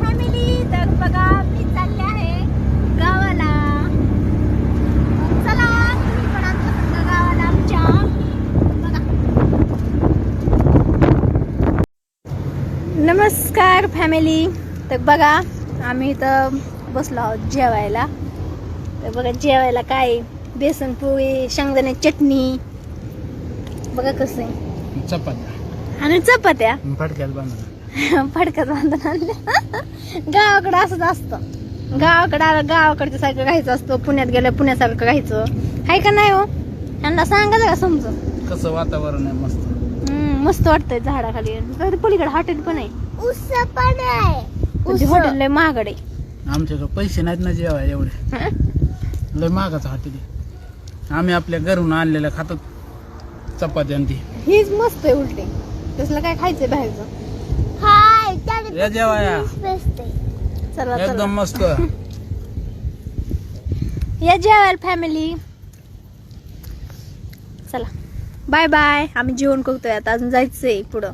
Family, तर बघा मी चालले आहे गावाला. चला तुम्ही पण आमच्या संग गावाला आमच्या. बघा. नमस्कार फॅमिली. तर बघा आम्ही इथं बसलो आहोत जेवायला. तर बघा जेवायला काय, बेसन पोळी, शेंगदाणे चटणी, बघा कसं आहे, चपात्या आणि चपात्या फटक्यात बांधून फडक्यात बांधून आणल्या. गावाकडे असंच असतं. गावाकडे आलं गावाकडचं सारखं खायचं असतं, पुण्यात गेलं पुण्यासारखं खायचं, हाय का नाही हो? त्यांना सांगायचं का समजून. कसं वातावरण आहे मस्त. मस्त वाटतंय झाडाखाली. तर पलीकडे हॉटेल पण आहे, उस पण आहे. हॉटेल लय महागड आहे. आमच्याकडे पैसे नाहीत ना जेवाय एवढे, लय महागाचं हॉटेल आहे. आम्ही आपल्या घरून आणलेल्या खातात चपात्या आणि ती. हीच मस्त आहे उलटे, तसलं काय खायचंय बाहेरचं. या जेवाया चला एकदम मस्त. या जेवायला फॅमिली. चला बाय बाय. आम्ही जेवण करतोय आता, अजून जायचंय पुढं.